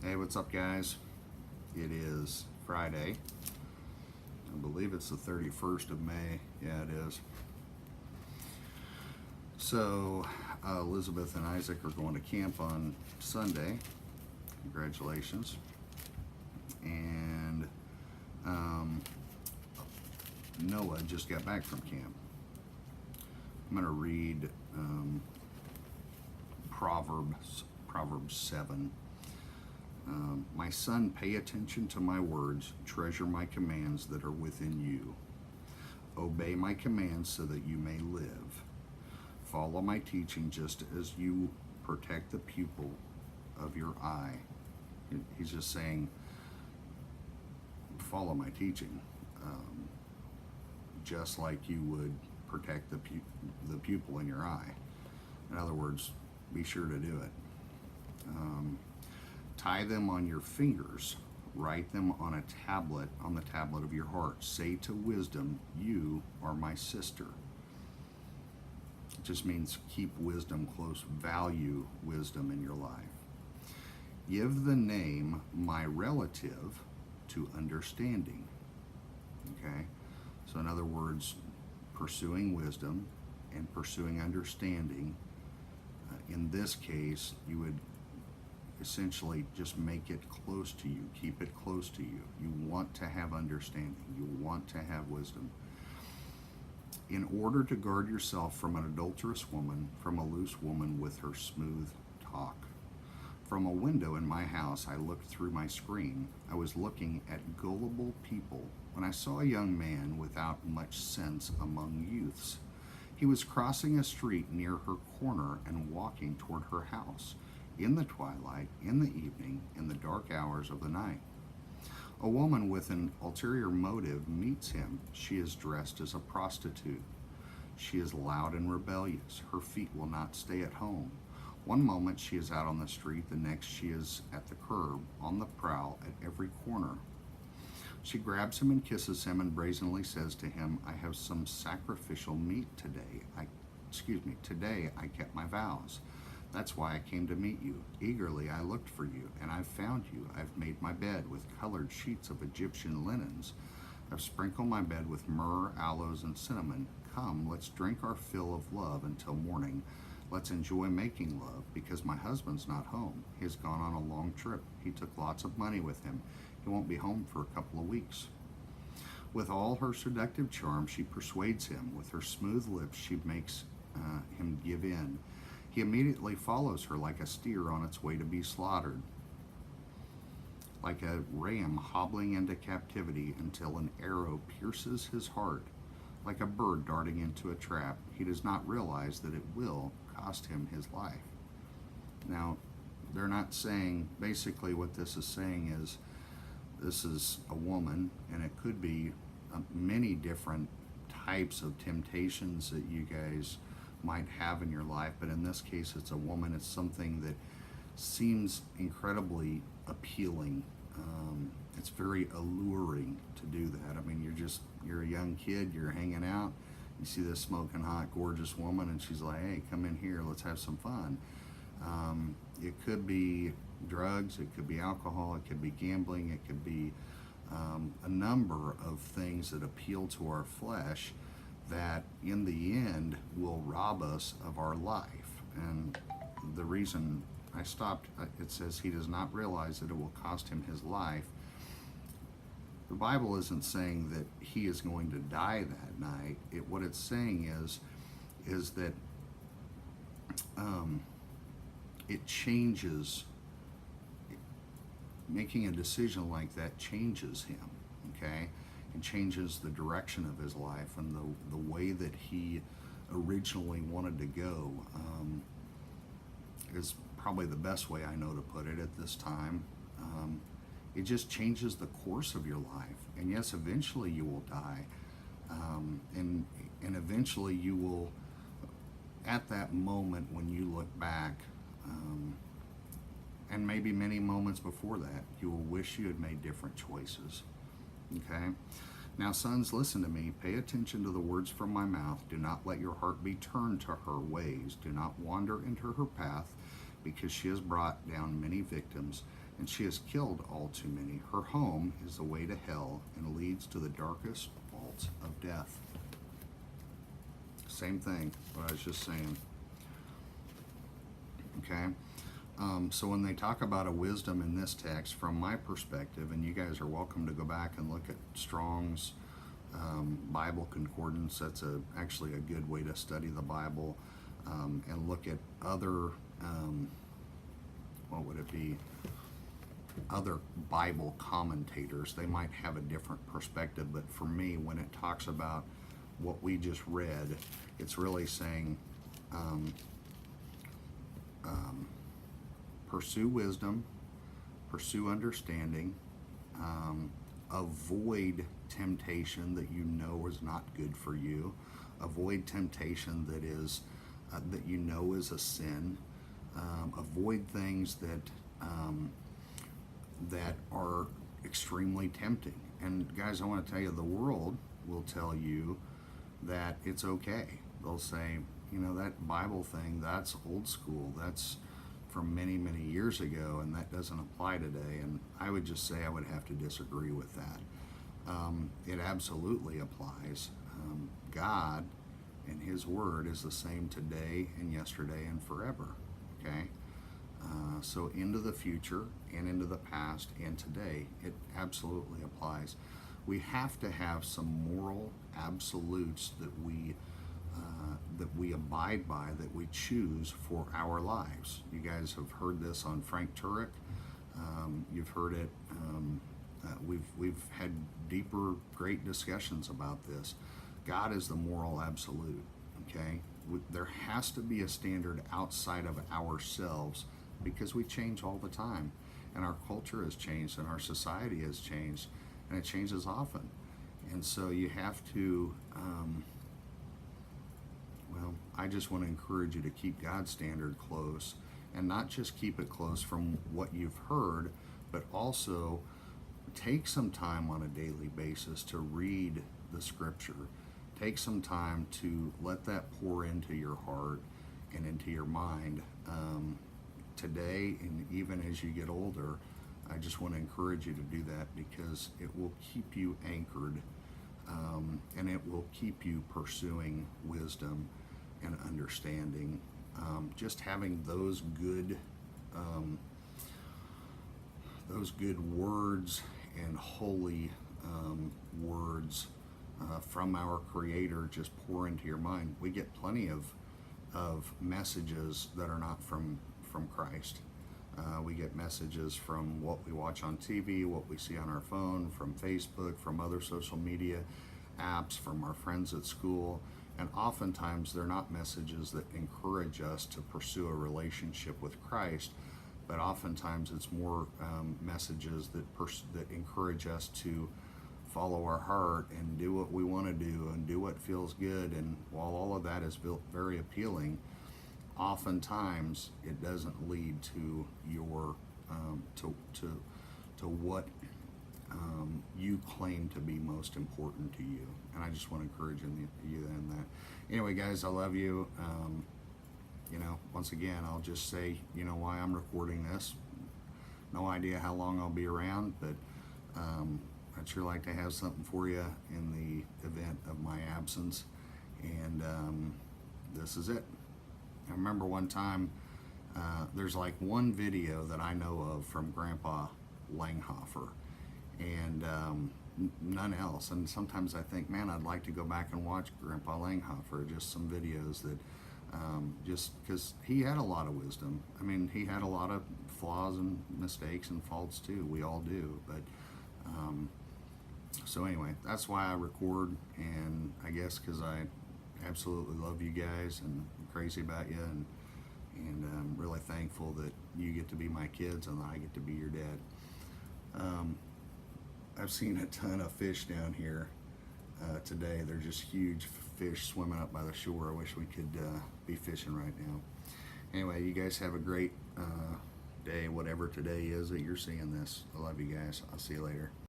Hey, what's up, guys? It is Friday. I believe it's the 31st of May. Yeah, it is. So, Elizabeth and Isaac are going to camp on Sunday. Congratulations. And Noah just got back from camp. I'm going to read Proverbs 7. My son, pay attention to my words, treasure my commands that are within you. Obey my commands so that you may live. Follow my teaching just as you protect the pupil of your eye. He's just saying, follow my teaching, just like you would protect the pupil in your eye. In other words, be sure to do it. Tie them on your fingers, write them on the tablet of your heart. Say to wisdom, you are my sister. It just means keep wisdom close, value wisdom in your life. Give the name my relative to understanding. Okay? So in other words, pursuing wisdom and pursuing understanding, in this case, you would essentially just make it close to you, keep it close to you. You want to have understanding, you want to have wisdom. In order to guard yourself from an adulterous woman, from a loose woman with her smooth talk. From a window in my house, I looked through my screen. I was looking at gullible people when I saw a young man without much sense among youths. He was crossing a street near her corner and walking toward her house. In the twilight, in the evening, in the dark hours of the night. A woman with an ulterior motive meets him. She is dressed as a prostitute. She is loud and rebellious. Her feet will not stay at home. One moment she is out on the street, the next she is at the curb, on the prowl at every corner. She grabs him and kisses him and brazenly says to him, I have some sacrificial meat today. Today I kept my vows. That's why I came to meet you. Eagerly I looked for you, and I've found you. I've made my bed with colored sheets of Egyptian linens. I've sprinkled my bed with myrrh, aloes, and cinnamon. Come, let's drink our fill of love until morning. Let's enjoy making love, because my husband's not home. He has gone on a long trip. He took lots of money with him. He won't be home for a couple of weeks. With all her seductive charm, she persuades him. With her smooth lips, she makes him give in. He immediately follows her like a steer on its way to be slaughtered, like a ram hobbling into captivity until an arrow pierces his heart, like a bird darting into a trap. He does not realize that it will cost him his life. Now, they're not saying, basically what this is saying is, this is a woman, and it could be many different types of temptations that you guys might have in your life, but in this case it's a woman. It's something that seems incredibly appealing. It's very alluring to do that. I mean, you're a young kid, you're hanging out, you see this smoking hot, gorgeous woman, and she's like, hey, come in here, let's have some fun. It could be drugs, it could be alcohol, it could be gambling, it could be a number of things that appeal to our flesh that in the end will rob us of our life. And the reason I stopped, it says he does not realize that it will cost him his life. The Bible isn't saying that he is going to die that night. What it's saying is that it changes. Making a decision like that changes him, okay? It changes the direction of his life and the way that he originally wanted to go, is probably the best way I know to put it at this time. It just changes the course of your life. And yes, eventually you will die, and eventually you will, at that moment when you look back, and maybe many moments before that, you will wish you had made different choices. Okay? Now, sons, listen to me. Pay attention to the words from my mouth. Do not let your heart be turned to her ways. Do not wander into her path, because she has brought down many victims. and she has killed all too many. Her home is the way to hell and leads to the darkest vaults of death. Same thing, what I was just saying. Okay? So when they talk about a wisdom in this text, from my perspective, and you guys are welcome to go back and look at Strong's Bible Concordance. That's actually a good way to study the Bible, and look at other, what would it be? Other Bible commentators. They might have a different perspective, but for me, when it talks about what we just read, it's really saying, pursue wisdom, pursue understanding, avoid temptation that you know is not good for you, avoid temptation that is that you know is a sin, avoid things that are extremely tempting. And guys, I want to tell you, the world will tell you that it's okay. They'll say, you know, that Bible thing, that's old school, that's from many, many years ago, and that doesn't apply today. And I would just say I would have to disagree with that. It absolutely applies. God and His Word is the same today and yesterday and forever. Okay? So into the future and into the past and today, it absolutely applies. We have to have some moral absolutes that we abide by, that we choose for our lives. You guys have heard this on Frank Turek. You've heard it. We've had deeper, great discussions about this. God is the moral absolute. Okay, there has to be a standard outside of ourselves, because we change all the time, and our culture has changed, and our society has changed, and it changes often. And so you have to. Well, I just want to encourage you to keep God's standard close, and not just keep it close from what you've heard, but also take some time on a daily basis to read the Scripture. Take some time to let that pour into your heart and into your mind. Today, and even as you get older, I just want to encourage you to do that, because it will keep you anchored, and it will keep you pursuing wisdom and understanding. Just having those good words and holy words from our Creator just pour into your mind. We get plenty of messages that are not from Christ. We get messages from what we watch on TV, what we see on our phone, from Facebook, from other social media apps, from our friends at school, and oftentimes they're not messages that encourage us to pursue a relationship with Christ, but oftentimes it's more messages that encourage us to follow our heart and do what we want to do and do what feels good. And while all of that is very appealing, oftentimes it doesn't lead to your to what you claim to be most important to you. And I just want to encourage you in that. Anyway, guys, I love you. Once again, I'll just say, why I'm recording this. No idea how long I'll be around, but I'd sure like to have something for you in the event of my absence. And this is it. I remember one time, there's like one video that I know of from Grandpa Langhofer, and none else. And sometimes I think, man, I'd like to go back and watch Grandpa Langhofer, just some videos that, just because he had a lot of wisdom. I mean, he had a lot of flaws and mistakes and faults too. We all do. But so anyway, that's why I record, and I guess because I absolutely love you guys and I'm crazy about you, and I'm really thankful that you get to be my kids and I get to be your dad. I've seen a ton of fish down here today. They're just huge fish swimming up by the shore. I wish we could be fishing right now. Anyway, you guys have a great day, whatever today is that you're seeing this. I love you guys. I'll see you later.